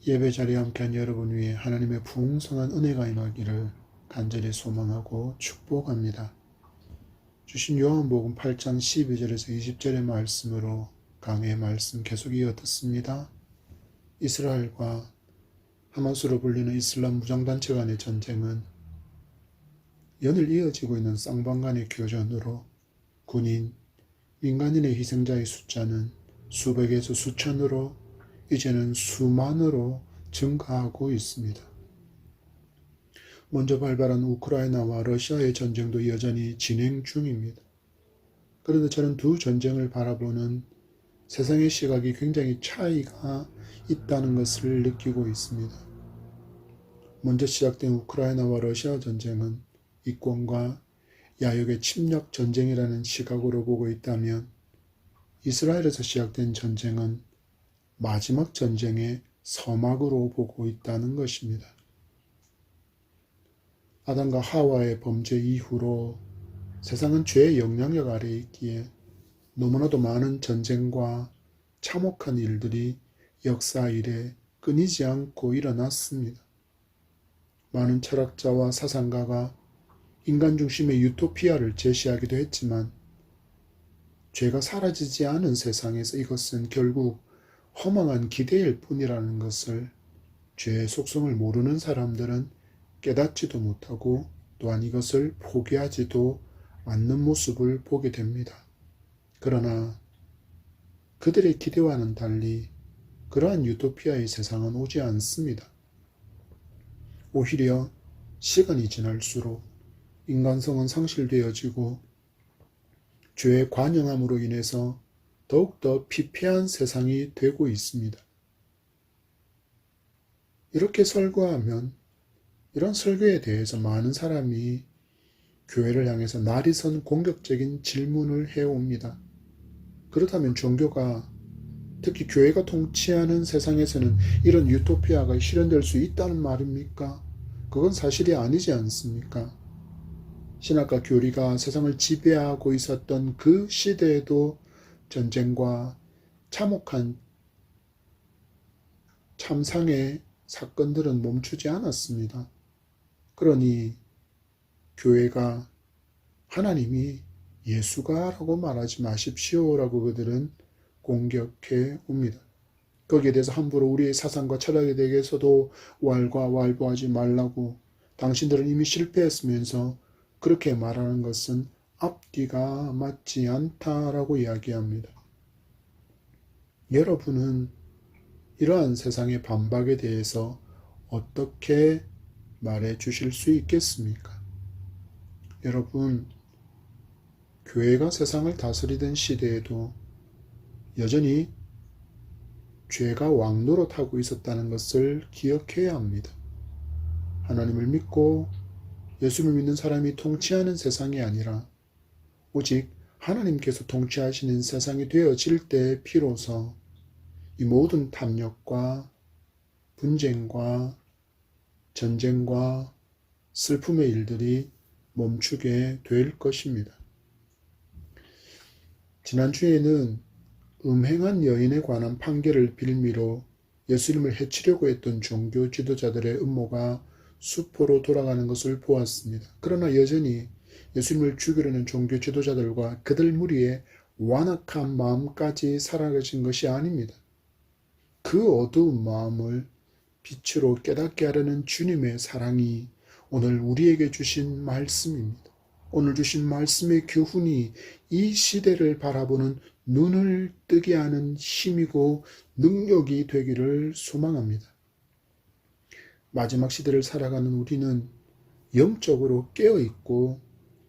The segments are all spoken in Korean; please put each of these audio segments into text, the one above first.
예배 자리에 함께한 여러분 위에 하나님의 풍성한 은혜가 임하기를 간절히 소망하고 축복합니다. 주신 요한복음 8장 12절에서 20절의 말씀으로 강의 말씀 계속 이어 듣습니다. 이스라엘과 하마스로 불리는 이슬람 무장단체 간의 전쟁은 연일 이어지고 있는 쌍방 간의 교전으로 군인, 민간인의 희생자의 숫자는 수백에서 수천으로 이제는 수만으로 증가하고 있습니다. 먼저 발발한 우크라이나와 러시아의 전쟁도 여전히 진행 중입니다. 그런데 저는 두 전쟁을 바라보는 세상의 시각이 굉장히 차이가 있다는 것을 느끼고 있습니다. 먼저 시작된 우크라이나와 러시아 전쟁은 이권과 야욕의 침략 전쟁이라는 시각으로 보고 있다면, 이스라엘에서 시작된 전쟁은 마지막 전쟁의 서막으로 보고 있다는 것입니다. 아담과 하와의 범죄 이후로 세상은 죄의 영향력 아래에 있기에 너무나도 많은 전쟁과 참혹한 일들이 역사 이래 끊이지 않고 일어났습니다. 많은 철학자와 사상가가 인간 중심의 유토피아를 제시하기도 했지만, 죄가 사라지지 않은 세상에서 이것은 결국 허망한 기대일 뿐이라는 것을 죄의 속성을 모르는 사람들은 깨닫지도 못하고 또한 이것을 포기하지도 않는 모습을 보게 됩니다. 그러나 그들의 기대와는 달리 그러한 유토피아의 세상은 오지 않습니다. 오히려 시간이 지날수록 인간성은 상실되어지고 죄의 관영함으로 인해서 더욱더 피폐한 세상이 되고 있습니다. 이렇게 설교하면 이런 설교에 대해서 많은 사람이 교회를 향해서 날이선 공격적인 질문을 해옵니다. 그렇다면 종교가, 특히 교회가 통치하는 세상에서는 이런 유토피아가 실현될 수 있다는 말입니까? 그건 사실이 아니지 않습니까? 신학과 교리가 세상을 지배하고 있었던 그 시대에도 전쟁과 참혹한 참상의 사건들은 멈추지 않았습니다. 그러니 교회가 하나님이 예수가 라고 말하지 마십시오 라고 그들은 공격해 옵니다. 거기에 대해서 함부로 우리의 사상과 철학에 대해서도 왈가왈부하지 말라고, 당신들은 이미 실패했으면서 그렇게 말하는 것은 앞뒤가 맞지 않다라고 이야기합니다. 여러분은 이러한 세상의 반박에 대해서 어떻게 말해 주실 수 있겠습니까? 여러분, 교회가 세상을 다스리던 시대에도 여전히 죄가 왕노릇하고 있었다는 것을 기억해야 합니다. 하나님을 믿고 예수를 믿는 사람이 통치하는 세상이 아니라 오직 하나님께서 통치하시는 세상이 되어질 때 비로소 이 모든 탐욕과 분쟁과 전쟁과 슬픔의 일들이 멈추게 될 것입니다. 지난주에는 음행한 여인에 관한 판결을 빌미로 예수님을 해치려고 했던 종교 지도자들의 음모가 수포로 돌아가는 것을 보았습니다. 그러나 여전히 예수님을 죽이려는 종교 지도자들과 그들 무리의 완악한 마음까지 사라진 것이 아닙니다. 그 어두운 마음을 빛으로 깨닫게 하려는 주님의 사랑이 오늘 우리에게 주신 말씀입니다. 오늘 주신 말씀의 교훈이 이 시대를 바라보는 눈을 뜨게 하는 힘이고 능력이 되기를 소망합니다. 마지막 시대를 살아가는 우리는 영적으로 깨어있고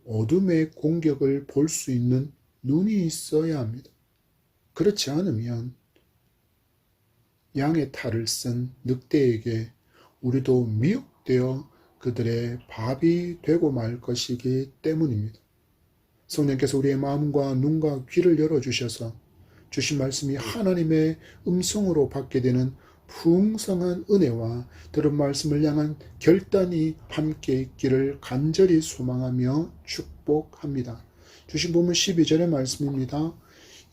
어둠의 공격을 볼 수 있는 눈이 있어야 합니다. 그렇지 않으면 양의 탈을 쓴 늑대에게 우리도 미혹되어 그들의 밥이 되고 말 것이기 때문입니다. 성령께서 우리의 마음과 눈과 귀를 열어주셔서 주신 말씀이 하나님의 음성으로 받게 되는 풍성한 은혜와 들은 말씀을 향한 결단이 함께 있기를 간절히 소망하며 축복합니다. 주신 본문 12절의 말씀입니다.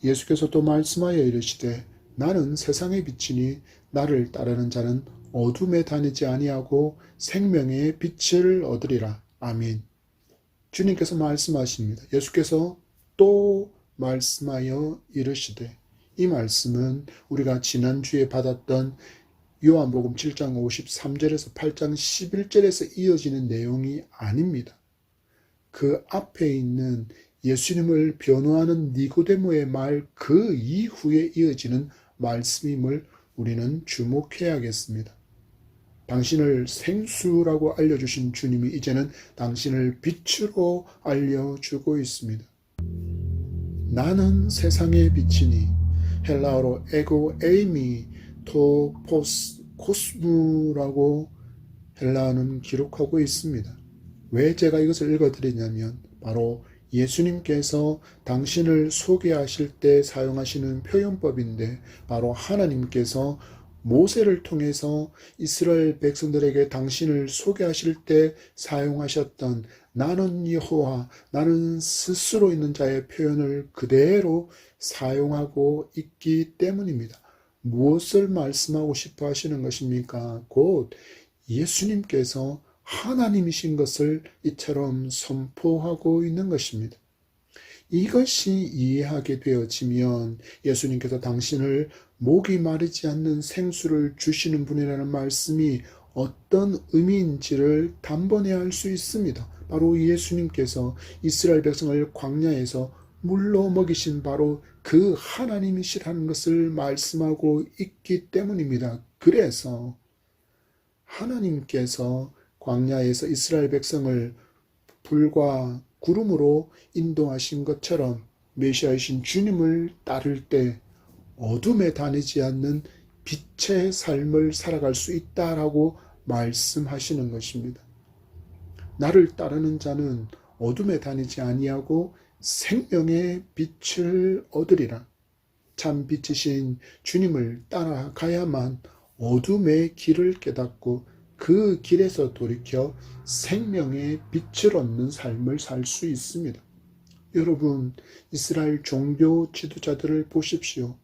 예수께서 또 말씀하여 이르시되 나는 세상의 빛이니 나를 따르는 자는 어둠에 다니지 아니하고 생명의 빛을 얻으리라. 아멘. 주님께서 말씀하십니다. 예수께서 또 말씀하여 이르시되, 이 말씀은 우리가 지난주에 받았던 요한복음 7장 53절에서 8장 11절에서 이어지는 내용이 아닙니다. 그 앞에 있는 예수님을 변호하는 니고데모의 말 그 이후에 이어지는 말씀임을 우리는 주목해야겠습니다. 당신을 생수라고 알려주신 주님이 이제는 당신을 빛으로 알려주고 있습니다. 나는 세상의 빛이니, 헬라어로 에고 에이미 토 포스 코스무라고 헬라어는 기록하고 있습니다. 왜 제가 이것을 읽어드리냐면 바로 예수님께서 당신을 소개하실 때 사용하시는 표현법인데, 바로 하나님께서 모세를 통해서 이스라엘 백성들에게 당신을 소개하실 때 사용하셨던 나는 여호와, 나는 스스로 있는 자의 표현을 그대로 사용하고 있기 때문입니다. 무엇을 말씀하고 싶어 하시는 것입니까? 곧 예수님께서 하나님이신 것을 이처럼 선포하고 있는 것입니다. 이것이 이해하게 되어지면 예수님께서 당신을 목이 마르지 않는 생수를 주시는 분이라는 말씀이 어떤 의미인지를 단번에 알 수 있습니다. 바로 예수님께서 이스라엘 백성을 광야에서 물로 먹이신 바로 그 하나님이시라는 것을 말씀하고 있기 때문입니다. 그래서 하나님께서 광야에서 이스라엘 백성을 불과 구름으로 인도하신 것처럼 메시아이신 주님을 따를 때 어둠에 다니지 않는 빛의 삶을 살아갈 수 있다라고 말씀하시는 것입니다. 나를 따르는 자는 어둠에 다니지 아니하고 생명의 빛을 얻으리라. 참 빛이신 주님을 따라가야만 어둠의 길을 깨닫고 그 길에서 돌이켜 생명의 빛을 얻는 삶을 살 수 있습니다. 여러분, 이스라엘 종교 지도자들을 보십시오.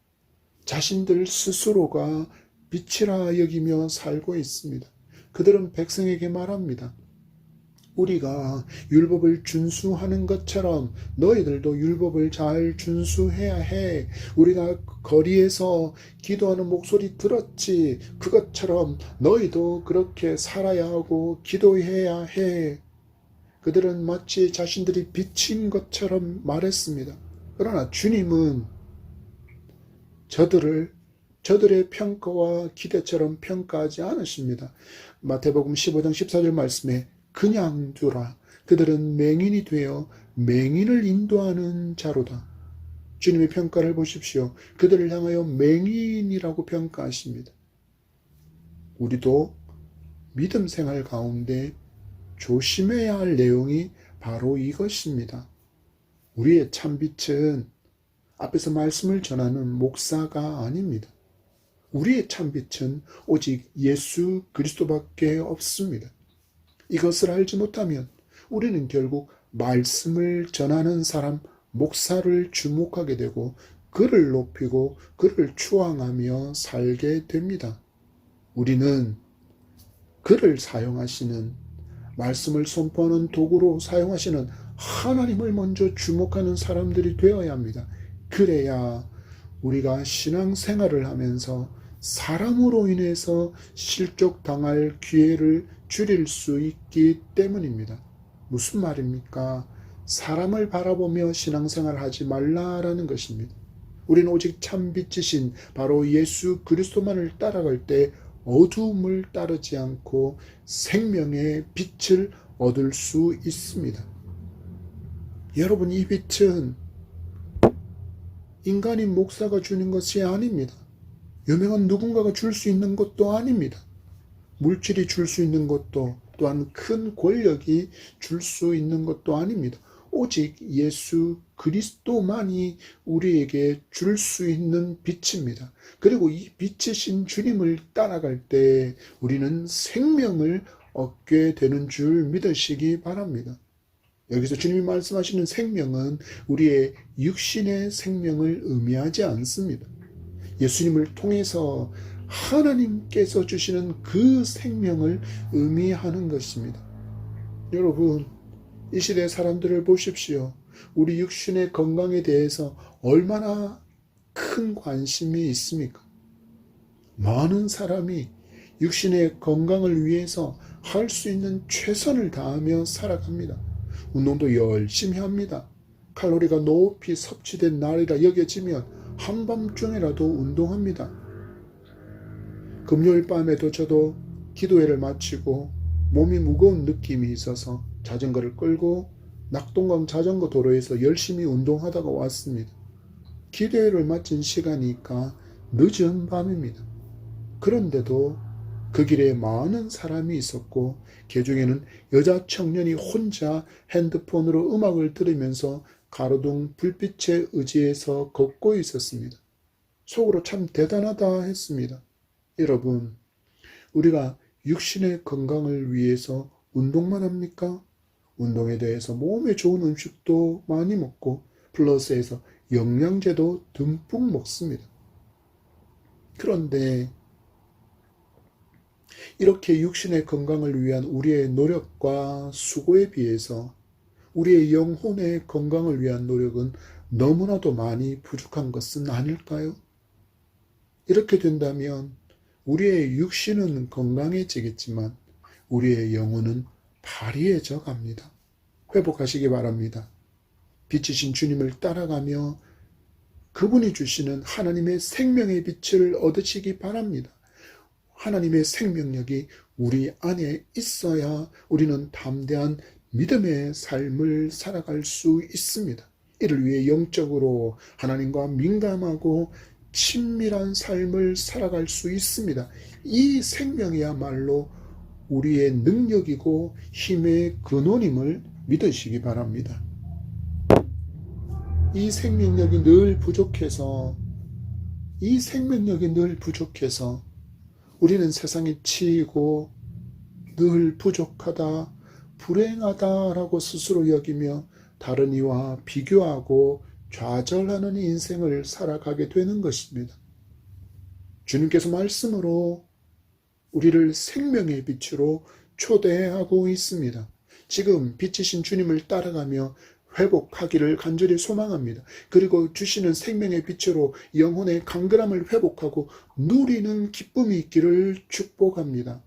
자신들 스스로가 빛이라 여기며 살고 있습니다. 그들은 백성에게 말합니다. 우리가 율법을 준수하는 것처럼 너희들도 율법을 잘 준수해야 해. 우리가 거리에서 기도하는 목소리 들었지. 그것처럼 너희도 그렇게 살아야 하고 기도해야 해. 그들은 마치 자신들이 빛인 것처럼 말했습니다. 그러나 주님은 저들의 평가와 기대처럼 평가하지 않으십니다. 마태복음 15장 14절 말씀에 그냥 두라. 그들은 맹인이 되어 맹인을 인도하는 자로다. 주님의 평가를 보십시오. 그들을 향하여 맹인이라고 평가하십니다. 우리도 믿음 생활 가운데 조심해야 할 내용이 바로 이것입니다. 우리의 참빛은 앞에서 말씀을 전하는 목사가 아닙니다. 우리의 참빛은 오직 예수 그리스도밖에 없습니다. 이것을 알지 못하면 우리는 결국 말씀을 전하는 사람, 목사를 주목하게 되고 그를 높이고 그를 추앙하며 살게 됩니다. 우리는 그를 사용하시는, 말씀을 선포하는 도구로 사용하시는 하나님을 먼저 주목하는 사람들이 되어야 합니다. 그래야 우리가 신앙생활을 하면서 사람으로 인해서 실족당할 기회를 줄일 수 있기 때문입니다. 무슨 말입니까? 사람을 바라보며 신앙생활을 하지 말라라는 것입니다. 우리는 오직 참빛이신 바로 예수 그리스도만을 따라갈 때 어두움을 따르지 않고 생명의 빛을 얻을 수 있습니다. 여러분, 이 빛은 인간인 목사가 주는 것이 아닙니다. 유명한 누군가가 줄 수 있는 것도 아닙니다. 물질이 줄 수 있는 것도, 또한 큰 권력이 줄 수 있는 것도 아닙니다. 오직 예수 그리스도만이 우리에게 줄 수 있는 빛입니다. 그리고 이 빛이신 주님을 따라갈 때 우리는 생명을 얻게 되는 줄 믿으시기 바랍니다. 여기서 주님이 말씀하시는 생명은 우리의 육신의 생명을 의미하지 않습니다. 예수님을 통해서 하나님께서 주시는 그 생명을 의미하는 것입니다. 여러분, 이 시대 사람들을 보십시오. 우리 육신의 건강에 대해서 얼마나 큰 관심이 있습니까? 많은 사람이 육신의 건강을 위해서 할 수 있는 최선을 다하며 살아갑니다. 운동도 열심히 합니다. 칼로리가 높이 섭취된 날이라 여겨지면 한밤중에라도 운동합니다. 금요일 밤에도 저도 기도회를 마치고 몸이 무거운 느낌이 있어서 자전거를 끌고 낙동강 자전거 도로에서 열심히 운동하다가 왔습니다. 기도회를 마친 시간이니까 늦은 밤입니다. 그런데도 그 길에 많은 사람이 있었고 그 중에는 여자 청년이 혼자 핸드폰으로 음악을 들으면서 가로등 불빛에 의지해서 걷고 있었습니다. 속으로 참 대단하다 했습니다. 여러분, 우리가 육신의 건강을 위해서 운동만 합니까? 운동에 대해서 몸에 좋은 음식도 많이 먹고 플러스해서 영양제도 듬뿍 먹습니다. 그런데 이렇게 육신의 건강을 위한 우리의 노력과 수고에 비해서 우리의 영혼의 건강을 위한 노력은 너무나도 많이 부족한 것은 아닐까요? 이렇게 된다면 우리의 육신은 건강해지겠지만 우리의 영혼은 파리해져 갑니다. 회복하시기 바랍니다. 빛이신 주님을 따라가며 그분이 주시는 하나님의 생명의 빛을 얻으시기 바랍니다. 하나님의 생명력이 우리 안에 있어야 우리는 담대한 믿음의 삶을 살아갈 수 있습니다. 이를 위해 영적으로 하나님과 민감하고 친밀한 삶을 살아갈 수 있습니다. 이 생명이야말로 우리의 능력이고 힘의 근원임을 믿으시기 바랍니다. 이 생명력이 늘 부족해서 우리는 세상에 치이고 늘 부족하다, 불행하다라고 스스로 여기며 다른 이와 비교하고 좌절하는 인생을 살아가게 되는 것입니다. 주님께서 말씀으로 우리를 생명의 빛으로 초대하고 있습니다. 지금 빛이신 주님을 따라가며 회복하기를 간절히 소망합니다. 그리고 주시는 생명의 빛으로 영혼의 강건함을 회복하고 누리는 기쁨이 있기를 축복합니다.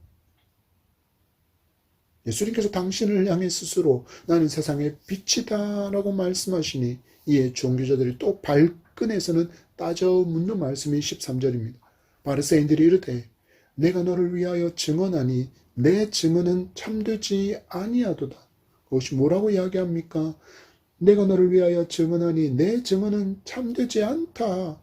예수님께서 당신을 향해 스스로 나는 세상의 빛이다 라고 말씀하시니 이에 종교자들이 또 발끈해서는 따져 묻는 말씀이 13절입니다. 바리새인들이 이르되 내가 너를 위하여 증언하니 내 증언은 참되지 아니하도다. 그것이 뭐라고 이야기합니까? 내가 너를 위하여 증언하니 내 증언은 참되지 않다.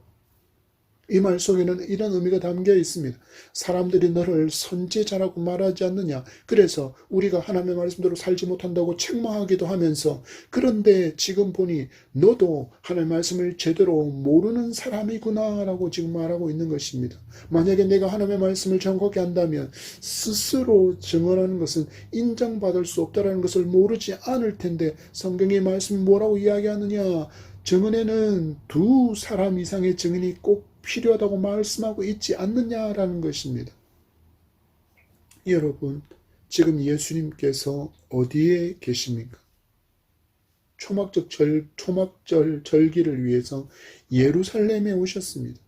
이 말 속에는 이런 의미가 담겨 있습니다. 사람들이 너를 선지자라고 말하지 않느냐. 그래서 우리가 하나님의 말씀대로 살지 못한다고 책망하기도 하면서 그런데 지금 보니 너도 하나님의 말씀을 제대로 모르는 사람이구나 라고 지금 말하고 있는 것입니다. 만약에 내가 하나님의 말씀을 정확히 한다면 스스로 증언하는 것은 인정받을 수 없다는 것을 모르지 않을 텐데 성경의 말씀이 뭐라고 이야기하느냐. 증언에는 2사람 이상의 증인이 꼭 필요하다고 말씀하고 있지 않느냐라는 것입니다. 여러분, 지금 예수님께서 어디에 계십니까? 초막절 절기를 위해서 예루살렘에 오셨습니다.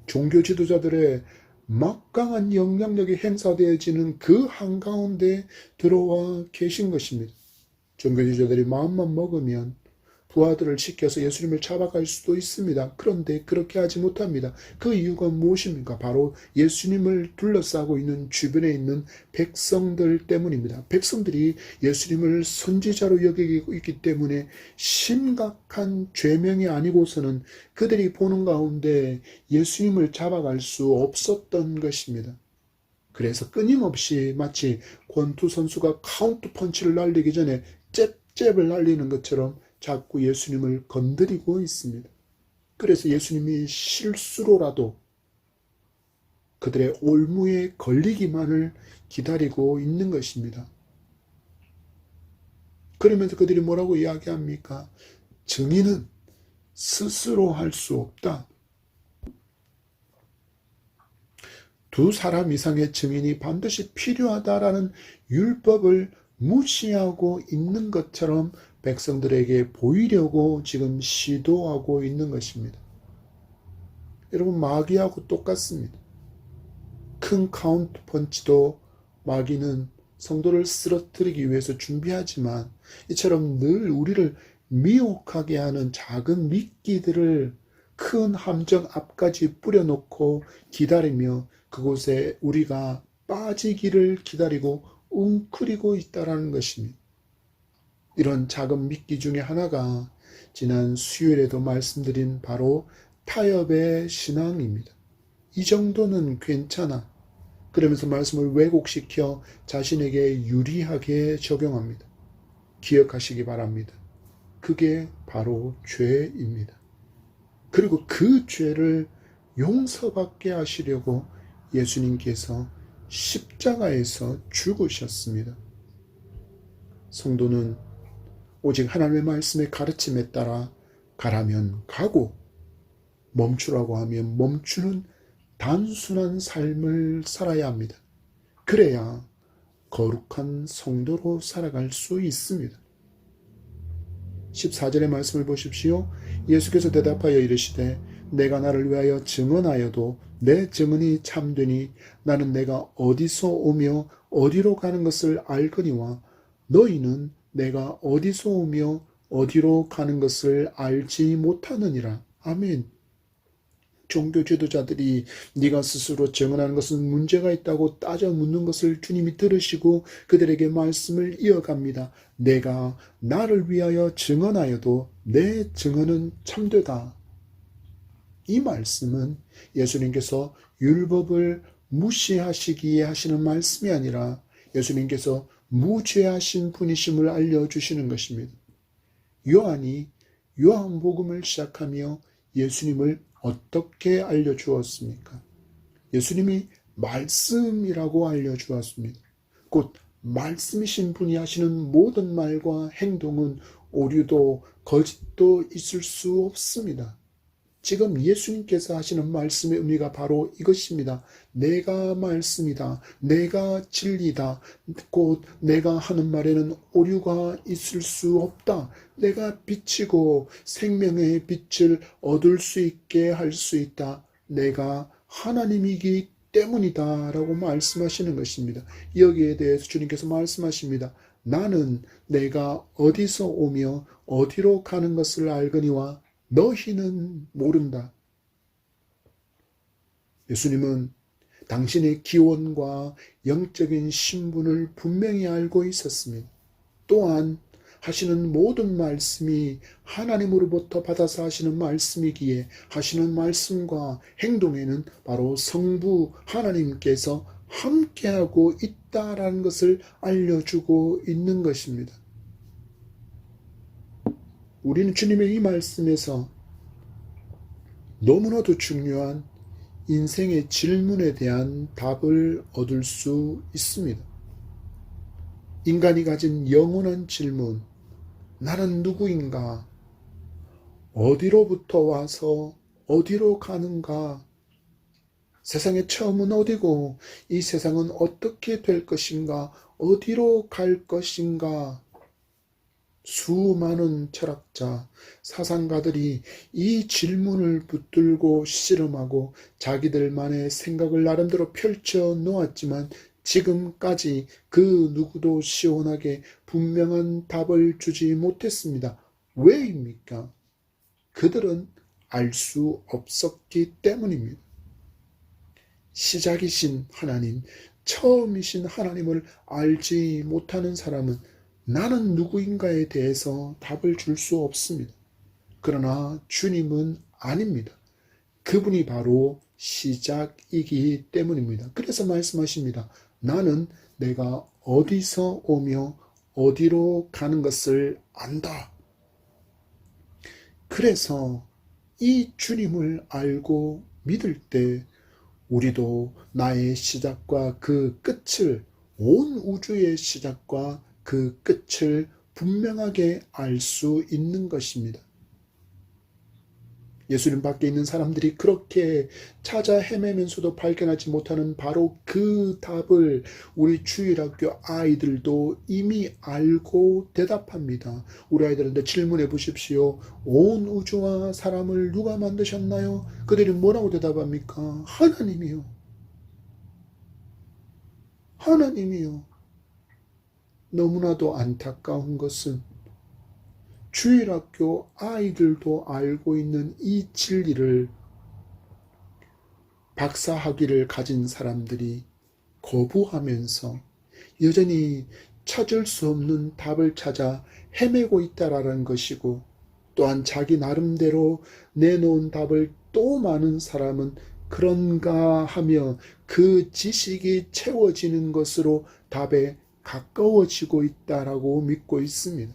종교 지도자들의 막강한 영향력이 행사되어지는 그 한가운데 들어와 계신 것입니다. 종교 지도자들이 마음만 먹으면 부하들을 시켜서 예수님을 잡아갈 수도 있습니다. 그런데 그렇게 하지 못합니다. 그 이유가 무엇입니까? 바로 예수님을 둘러싸고 있는 주변에 있는 백성들 때문입니다. 백성들이 예수님을 선지자로 여기고 있기 때문에 심각한 죄명이 아니고서는 그들이 보는 가운데 예수님을 잡아갈 수 없었던 것입니다. 그래서 끊임없이 마치 권투 선수가 카운트 펀치를 날리기 전에 잽잽을 날리는 것처럼 자꾸 예수님을 건드리고 있습니다. 그래서 예수님이 실수로라도 그들의 올무에 걸리기만을 기다리고 있는 것입니다. 그러면서 그들이 뭐라고 이야기합니까? 증인은 스스로 할 수 없다. 두 사람 이상의 증인이 반드시 필요하다라는 율법을 무시하고 있는 것처럼 백성들에게 보이려고 지금 시도하고 있는 것입니다. 여러분, 마귀하고 똑같습니다. 큰 카운트 펀치도 마귀는 성도를 쓰러뜨리기 위해서 준비하지만 이처럼 늘 우리를 미혹하게 하는 작은 미끼들을 큰 함정 앞까지 뿌려놓고 기다리며 그곳에 우리가 빠지기를 기다리고 웅크리고 있다는 것입니다. 이런 작은 미끼 중에 하나가 지난 수요일에도 말씀드린 바로 타협의 신앙입니다. 이 정도는 괜찮아. 그러면서 말씀을 왜곡시켜 자신에게 유리하게 적용합니다. 기억하시기 바랍니다. 그게 바로 죄입니다. 그리고 그 죄를 용서받게 하시려고 예수님께서 십자가에서 죽으셨습니다. 성도는 오직 하나님의 말씀의 가르침에 따라 가라면 가고 멈추라고 하면 멈추는 단순한 삶을 살아야 합니다. 그래야 거룩한 성도로 살아갈 수 있습니다. 14절의 말씀을 보십시오. 예수께서 대답하여 이르시되 내가 나를 위하여 증언하여도 내 증언이 참되니 나는 내가 어디서 오며 어디로 가는 것을 알거니와 너희는 내가 어디서 오며 어디로 가는 것을 알지 못하느니라. 아멘. 종교 지도자들이 네가 스스로 증언하는 것은 문제가 있다고 따져 묻는 것을 주님이 들으시고 그들에게 말씀을 이어갑니다. 내가 나를 위하여 증언하여도 내 증언은 참되다. 이 말씀은 예수님께서 율법을 무시하시기에 하시는 말씀이 아니라 예수님께서 무죄하신 분이심을 알려주시는 것입니다. 요한이 요한복음을 시작하며 예수님을 어떻게 알려주었습니까? 예수님이 말씀이라고 알려주었습니다. 곧 말씀이신 분이 하시는 모든 말과 행동은 오류도 거짓도 있을 수 없습니다. 지금 예수님께서 하시는 말씀의 의미가 바로 이것입니다. 내가 말씀이다. 내가 진리다. 곧 내가 하는 말에는 오류가 있을 수 없다. 내가 빛이고 생명의 빛을 얻을 수 있게 할 수 있다. 내가 하나님이기 때문이다. 라고 말씀하시는 것입니다. 여기에 대해서 주님께서 말씀하십니다. 나는 내가 어디서 오며 어디로 가는 것을 알거니와 너희는 모른다. 예수님은 당신의 기원과 영적인 신분을 분명히 알고 있었습니다. 또한 하시는 모든 말씀이 하나님으로부터 받아서 하시는 말씀이기에 하시는 말씀과 행동에는 바로 성부 하나님께서 함께하고 있다라는 것을 알려주고 있는 것입니다. 우리는 주님의 이 말씀에서 너무나도 중요한 인생의 질문에 대한 답을 얻을 수 있습니다. 인간이 가진 영원한 질문, 나는 누구인가? 어디로부터 와서 어디로 가는가? 세상의 처음은 어디고 이 세상은 어떻게 될 것인가? 어디로 갈 것인가? 수많은 철학자, 사상가들이 이 질문을 붙들고 씨름하고 자기들만의 생각을 나름대로 펼쳐 놓았지만 지금까지 그 누구도 시원하게 분명한 답을 주지 못했습니다. 왜입니까? 그들은 알 수 없었기 때문입니다. 시작이신 하나님, 처음이신 하나님을 알지 못하는 사람은 나는 누구인가에 대해서 답을 줄 수 없습니다. 그러나 주님은 아닙니다. 그분이 바로 시작이기 때문입니다. 그래서 말씀하십니다. 나는 내가 어디서 오며 어디로 가는 것을 안다. 그래서 이 주님을 알고 믿을 때 우리도 나의 시작과 그 끝을, 온 우주의 시작과 그 끝을 분명하게 알 수 있는 것입니다. 예수님 밖에 있는 사람들이 그렇게 찾아 헤매면서도 발견하지 못하는 바로 그 답을 우리 주일학교 아이들도 이미 알고 대답합니다. 우리 아이들한테 질문해 보십시오. 온 우주와 사람을 누가 만드셨나요? 그들이 뭐라고 대답합니까? 하나님이요. 하나님이요. 너무나도 안타까운 것은 주일학교 아이들도 알고 있는 이 진리를 박사학위를 가진 사람들이 거부하면서 여전히 찾을 수 없는 답을 찾아 헤매고 있다라는 것이고, 또한 자기 나름대로 내놓은 답을 또 많은 사람은 그런가 하며 그 지식이 채워지는 것으로 답에 가까워지고 있다라고 믿고 있습니다.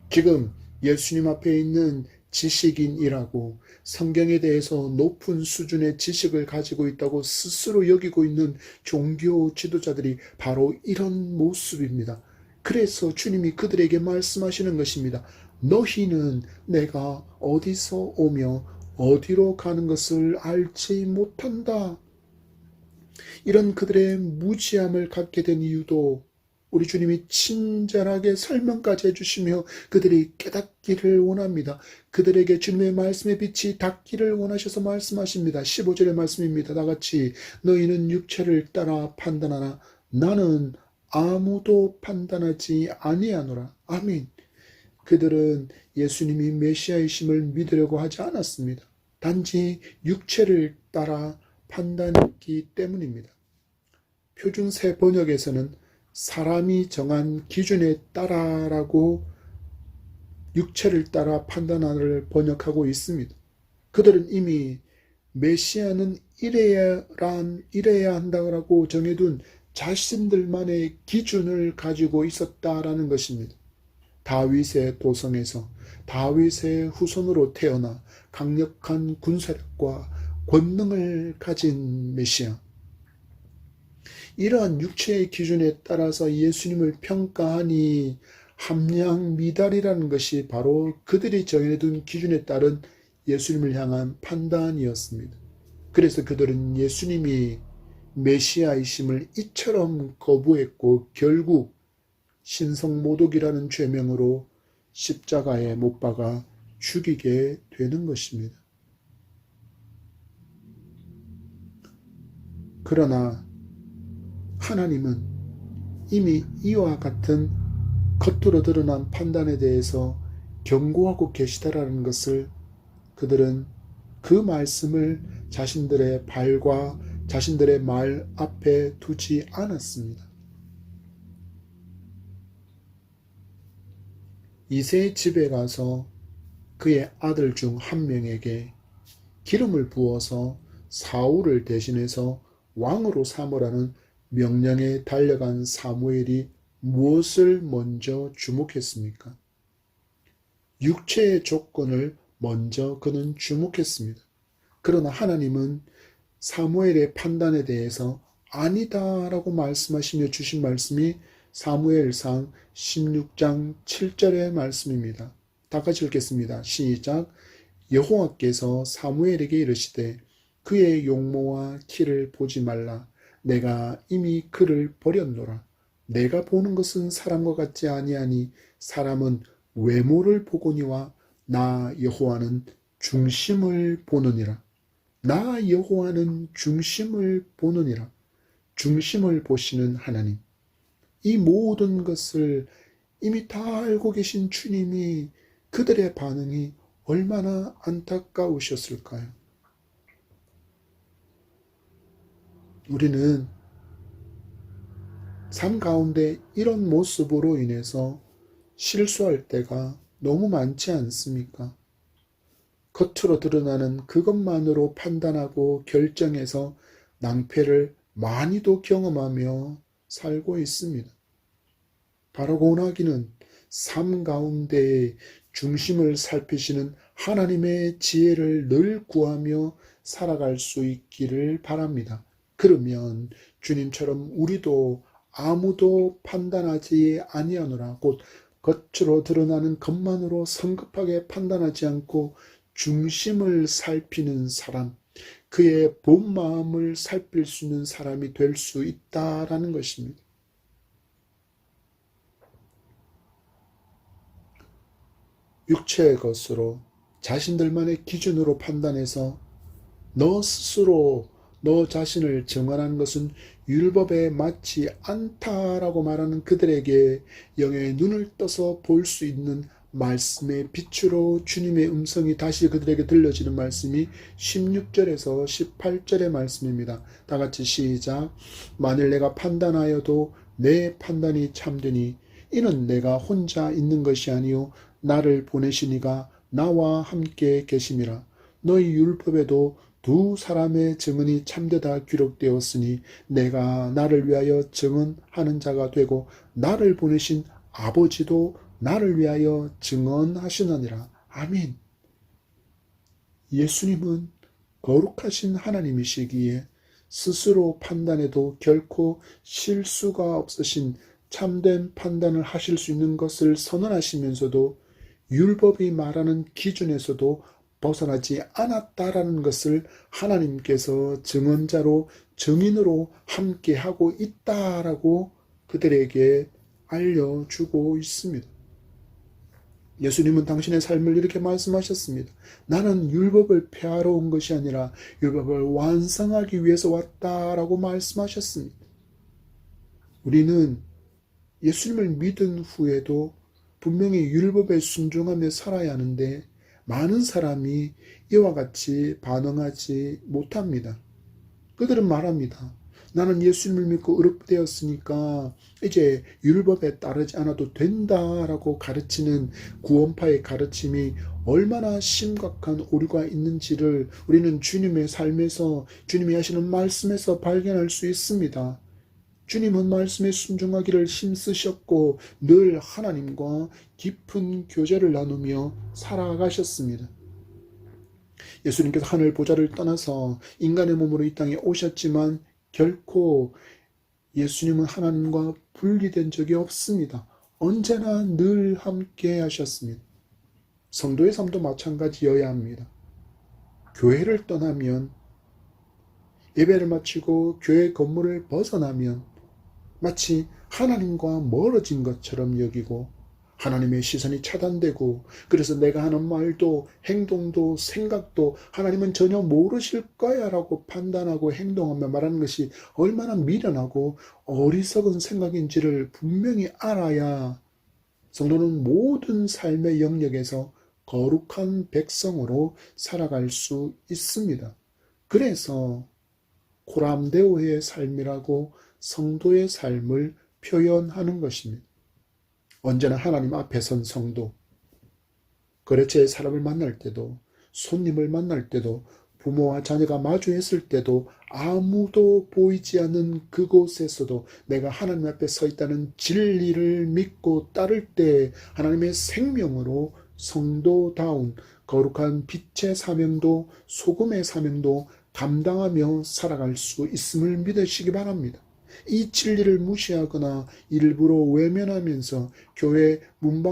지금 예수님 앞에 있는 지식인이라고 성경에 대해서 높은 수준의 지식을 가지고 있다고 스스로 여기고 있는 종교 지도자들이 바로 이런 모습입니다. 그래서 주님이 그들에게 말씀하시는 것입니다. 너희는 내가 어디서 오며 어디로 가는 것을 알지 못한다. 이런 그들의 무지함을 갖게 된 이유도 우리 주님이 친절하게 설명까지 해주시며 그들이 깨닫기를 원합니다. 그들에게 주님의 말씀의 빛이 닿기를 원하셔서 말씀하십니다. 15절의 말씀입니다. 다같이 너희는 육체를 따라 판단하나 나는 아무도 판단하지 아니하노라. 아멘. 그들은 예수님이 메시아이심을 믿으려고 하지 않았습니다. 단지 육체를 따라 판단했기 때문입니다. 표준세 번역에서는 사람이 정한 기준에 따라라고 육체를 따라 판단을 번역하고 있습니다. 그들은 이미 메시아는 이래야 한다고 정해둔 자신들만의 기준을 가지고 있었다라는 것입니다. 다윗의 도성에서 다윗의 후손으로 태어나 강력한 군사력과 권능을 가진 메시아, 이러한 육체의 기준에 따라서 예수님을 평가하니 함량 미달이라는 것이 바로 그들이 정해둔 기준에 따른 예수님을 향한 판단이었습니다. 그래서 그들은 예수님이 메시아이심을 이처럼 거부했고 결국 신성모독이라는 죄명으로 십자가에 못 박아 죽이게 되는 것입니다. 그러나 하나님은 이미 이와 같은 겉으로 드러난 판단에 대해서 경고하고 계시다라는 것을 그들은 그 말씀을 자신들의 발과 자신들의 말 앞에 두지 않았습니다. 이새의 집에 가서 그의 아들 중 한 명에게 기름을 부어서 사울을 대신해서 왕으로 삼으라는 명령에 달려간 사무엘이 무엇을 먼저 주목했습니까? 육체의 조건을 먼저 그는 주목했습니다. 그러나 하나님은 사무엘의 판단에 대해서 아니다라고 말씀하시며 주신 말씀이 사무엘상 16장 7절의 말씀입니다. 다 같이 읽겠습니다. 시작. 여호와께서 사무엘에게 이르시되 그의 용모와 키를 보지 말라. 내가 이미 그를 버렸노라. 내가 보는 것은 사람과 같지 아니하니 사람은 외모를 보거니와 나 여호와는 중심을 보느니라. 나 여호와는 중심을 보느니라. 중심을 보시는 하나님. 이 모든 것을 이미 다 알고 계신 주님이 그들의 반응이 얼마나 안타까우셨을까요? 우리는 삶 가운데 이런 모습으로 인해서 실수할 때가 너무 많지 않습니까? 겉으로 드러나는 그것만으로 판단하고 결정해서 낭패를 많이도 경험하며 살고 있습니다. 바라고 원하기는 삶 가운데 중심을 살피시는 하나님의 지혜를 늘 구하며 살아갈 수 있기를 바랍니다. 그러면 주님처럼 우리도 아무도 판단하지 아니하노라. 곧 겉으로 드러나는 것만으로 성급하게 판단하지 않고 중심을 살피는 사람, 그의 본 마음을 살필 수 있는 사람이 될 수 있다라는 것입니다. 육체의 것으로 자신들만의 기준으로 판단해서 너 스스로 너 자신을 정언하는 것은 율법에 맞지 않다라고 말하는 그들에게 영의 눈을 떠서 볼 수 있는 말씀의 빛으로 주님의 음성이 다시 그들에게 들려지는 말씀이 16절에서 18절의 말씀입니다. 다 같이 시작. 만일 내가 판단하여도 내 판단이 참되니 이는 내가 혼자 있는 것이 아니요 나를 보내신 이가 나와 함께 계심이라. 너희 율법에도 두 사람의 증언이 참되다 기록되었으니 내가 나를 위하여 증언하는 자가 되고 나를 보내신 아버지도 나를 위하여 증언하시느니라. 아멘. 예수님은 거룩하신 하나님이시기에 스스로 판단해도 결코 실수가 없으신 참된 판단을 하실 수 있는 것을 선언하시면서도 율법이 말하는 기준에서도 벗어나지 않았다라는 것을 하나님께서 증언자로 증인으로 함께하고 있다라고 그들에게 알려주고 있습니다. 예수님은 당신의 삶을 이렇게 말씀하셨습니다. 나는 율법을 폐하러 온 것이 아니라 율법을 완성하기 위해서 왔다라고 말씀하셨습니다. 우리는 예수님을 믿은 후에도 분명히 율법에 순종하며 살아야 하는데 많은 사람이 이와 같이 반응하지 못합니다. 그들은 말합니다. 나는 예수님을 믿고 의롭되었으니까 이제 율법에 따르지 않아도 된다라고 가르치는 구원파의 가르침이 얼마나 심각한 오류가 있는지를 우리는 주님의 삶에서 주님이 하시는 말씀에서 발견할 수 있습니다. 주님은 말씀에 순종하기를 힘쓰셨고 늘 하나님과 깊은 교제를 나누며 살아가셨습니다. 예수님께서 하늘 보좌를 떠나서 인간의 몸으로 이 땅에 오셨지만 결코 예수님은 하나님과 분리된 적이 없습니다. 언제나 늘 함께 하셨습니다. 성도의 삶도 마찬가지여야 합니다. 교회를 떠나면, 예배를 마치고 교회 건물을 벗어나면 마치 하나님과 멀어진 것처럼 여기고 하나님의 시선이 차단되고, 그래서 내가 하는 말도 행동도 생각도 하나님은 전혀 모르실 거야 라고 판단하고 행동하며 말하는 것이 얼마나 미련하고 어리석은 생각인지를 분명히 알아야 성도는 모든 삶의 영역에서 거룩한 백성으로 살아갈 수 있습니다. 그래서 코람데오의 삶이라고 성도의 삶을 표현하는 것입니다. 언제나 하나님 앞에 선 성도, 거래처의 사람을 만날 때도, 손님을 만날 때도, 부모와 자녀가 마주했을 때도, 아무도 보이지 않는 그곳에서도 내가 하나님 앞에 서 있다는 진리를 믿고 따를 때 하나님의 생명으로 성도다운 거룩한 빛의 사명도 소금의 사명도 감당하며 살아갈 수 있음을 믿으시기 바랍니다. 이 진리를 무시하거나 일부러 외면하면서 교회 문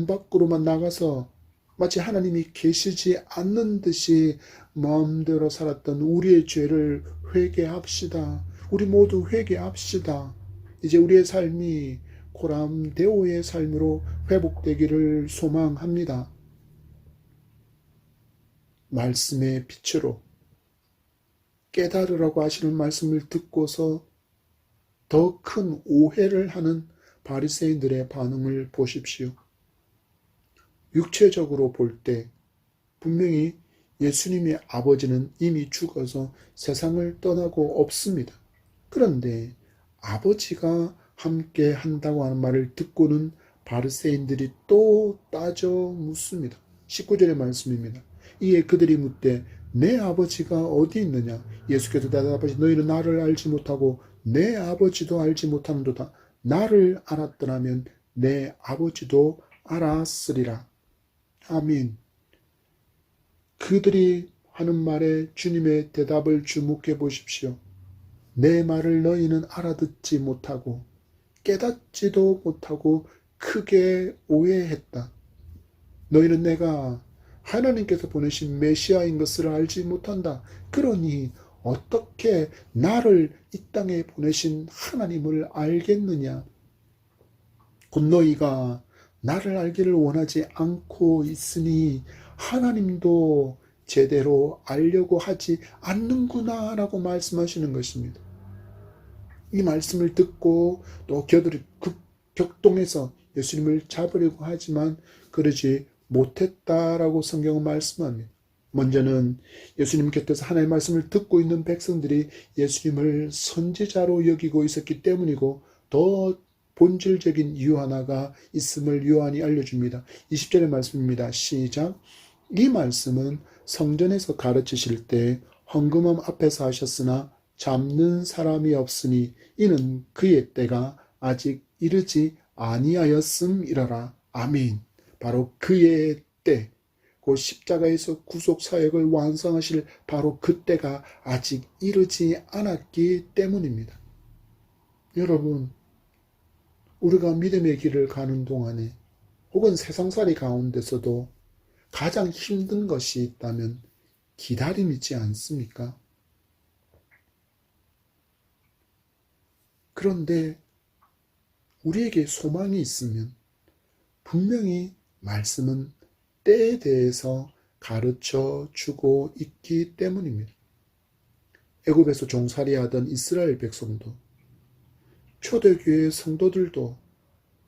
밖으로만 나가서 마치 하나님이 계시지 않는 듯이 마음대로 살았던 우리의 죄를 회개합시다. 우리 모두 회개합시다. 이제 우리의 삶이 코람데오의 삶으로 회복되기를 소망합니다. 말씀의 빛으로 깨달으라고 하시는 말씀을 듣고서 더 큰 오해를 하는 바리새인들의 반응을 보십시오. 육체적으로 볼 때 분명히 예수님의 아버지는 이미 죽어서 세상을 떠나고 없습니다. 그런데 아버지가 함께 한다고 하는 말을 듣고는 바리새인들이 또 따져 묻습니다. 19절의 말씀입니다. 이에 그들이 묻되 내 아버지가 어디 있느냐? 예수께서 대답하시되 너희는 나를 알지 못하고 내 아버지도 알지 못하는도다. 나를 알았더라면 내 아버지도 알았으리라. 아멘. 그들이 하는 말에 주님의 대답을 주목해 보십시오. 내 말을 너희는 알아듣지 못하고 깨닫지도 못하고 크게 오해했다. 너희는 내가 하나님께서 보내신 메시아인 것을 알지 못한다. 그러니 어떻게 나를 이 땅에 보내신 하나님을 알겠느냐? 곧 너희가 나를 알기를 원하지 않고 있으니 하나님도 제대로 알려고 하지 않는구나 라고 말씀하시는 것입니다. 이 말씀을 듣고 또 그들이 격동해서 예수님을 잡으려고 하지만 그러지 못했다라고 성경은 말씀합니다. 먼저는 예수님 곁에서 하나님의 말씀을 듣고 있는 백성들이 예수님을 선지자로 여기고 있었기 때문이고, 더 본질적인 이유 하나가 있음을 요한이 알려줍니다. 20절의 말씀입니다. 시작. 이 말씀은 성전에서 가르치실 때 헌금함 앞에서 하셨으나 잡는 사람이 없으니 이는 그의 때가 아직 이르지 아니하였음이라라. 아멘. 바로 그의 때, 그 십자가에서 구속사역을 완성하실 바로 그때가 아직 이르지 않았기 때문입니다. 여러분, 우리가 믿음의 길을 가는 동안에 혹은 세상살이 가운데서도 가장 힘든 것이 있다면 기다림이지 않습니까? 그런데 우리에게 소망이 있으면 분명히 말씀은 때에 대해서 가르쳐 주고 있기 때문입니다. 애굽에서 종살이하던 이스라엘 백성도, 초대교회 성도들도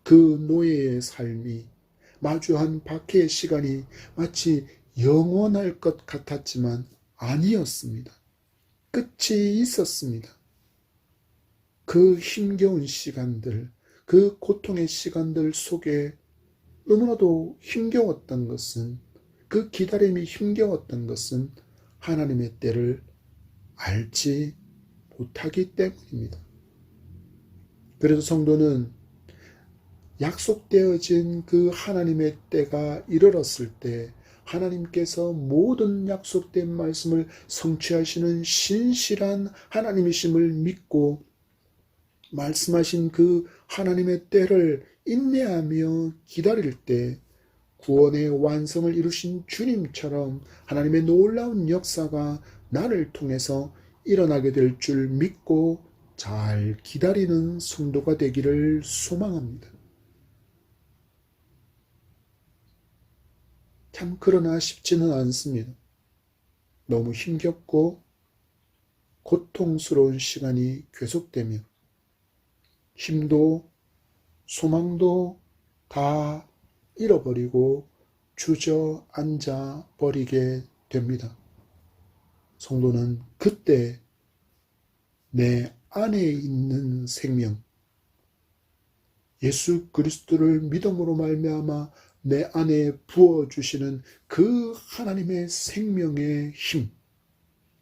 그 노예의 삶이, 마주한 박해의 시간이 마치 영원할 것 같았지만 아니었습니다. 끝이 있었습니다. 그 힘겨운 시간들, 그 고통의 시간들 속에 너무나도 힘겨웠던 것은, 그 기다림이 힘겨웠던 것은 하나님의 때를 알지 못하기 때문입니다. 그래서 성도는 약속되어진 그 하나님의 때가 이르렀을 때 하나님께서 모든 약속된 말씀을 성취하시는 신실한 하나님이심을 믿고 말씀하신 그 하나님의 때를 인내하며 기다릴 때 구원의 완성을 이루신 주님처럼 하나님의 놀라운 역사가 나를 통해서 일어나게 될 줄 믿고 잘 기다리는 성도가 되기를 소망합니다. 참 그러나 쉽지는 않습니다. 너무 힘겹고 고통스러운 시간이 계속되며 힘도 소망도 다 잃어버리고 주저앉아 버리게 됩니다. 성도는 그때 내 안에 있는 생명, 예수 그리스도를 믿음으로 말미암아 내 안에 부어주시는 그 하나님의 생명의 힘,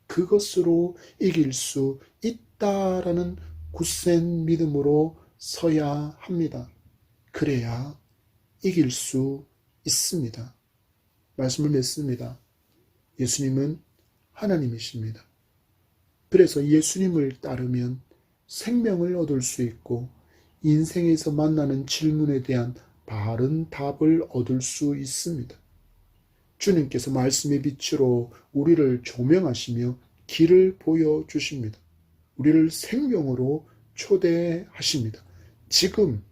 그것으로 이길 수 있다라는 굳센 믿음으로 서야 합니다. 그래야 이길 수 있습니다. 말씀을 맺습니다. 예수님은 하나님이십니다. 그래서 예수님을 따르면 생명을 얻을 수 있고 인생에서 만나는 질문에 대한 바른 답을 얻을 수 있습니다. 주님께서 말씀의 빛으로 우리를 조명하시며 길을 보여주십니다. 우리를 생명으로 초대하십니다. 지금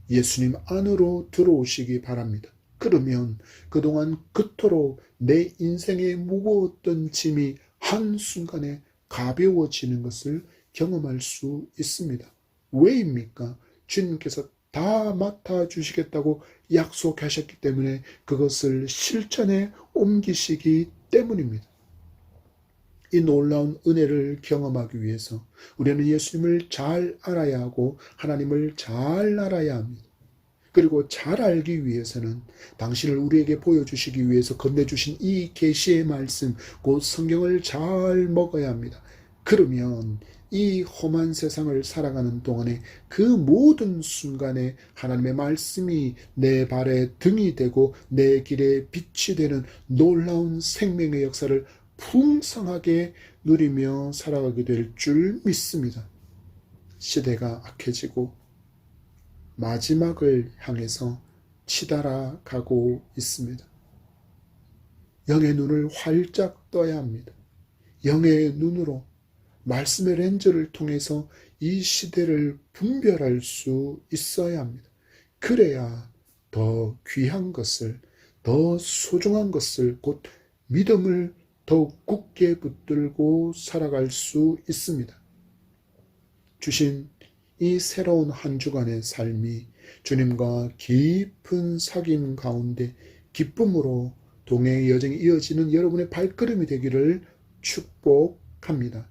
예수님 안으로 들어오시기 바랍니다. 그러면 그동안 그토록 내 인생에 무거웠던 짐이 한순간에 가벼워지는 것을 경험할 수 있습니다. 왜입니까? 주님께서 다 맡아주시겠다고 약속하셨기 때문에 그것을 실천에 옮기시기 때문입니다. 이 놀라운 은혜를 경험하기 위해서 우리는 예수님을 잘 알아야 하고 하나님을 잘 알아야 합니다. 그리고 잘 알기 위해서는 당신을 우리에게 보여주시기 위해서 건네주신 이 계시의 말씀, 곧 성경을 잘 먹어야 합니다. 그러면 이 험한 세상을 살아가는 동안에 그 모든 순간에 하나님의 말씀이 내 발에 등이 되고 내 길에 빛이 되는 놀라운 생명의 역사를 풍성하게 누리며 살아가게 될 줄 믿습니다. 시대가 악해지고 마지막을 향해서 치달아 가고 있습니다. 영의 눈을 활짝 떠야 합니다. 영의 눈으로 말씀의 렌즈를 통해서 이 시대를 분별할 수 있어야 합니다. 그래야 더 귀한 것을, 더 소중한 것을, 곧 믿음을 더욱 굳게 붙들고 살아갈 수 있습니다. 주신 이 새로운 한 주간의 삶이 주님과 깊은 사귐 가운데 기쁨으로 동행의 여정이 이어지는 여러분의 발걸음이 되기를 축복합니다.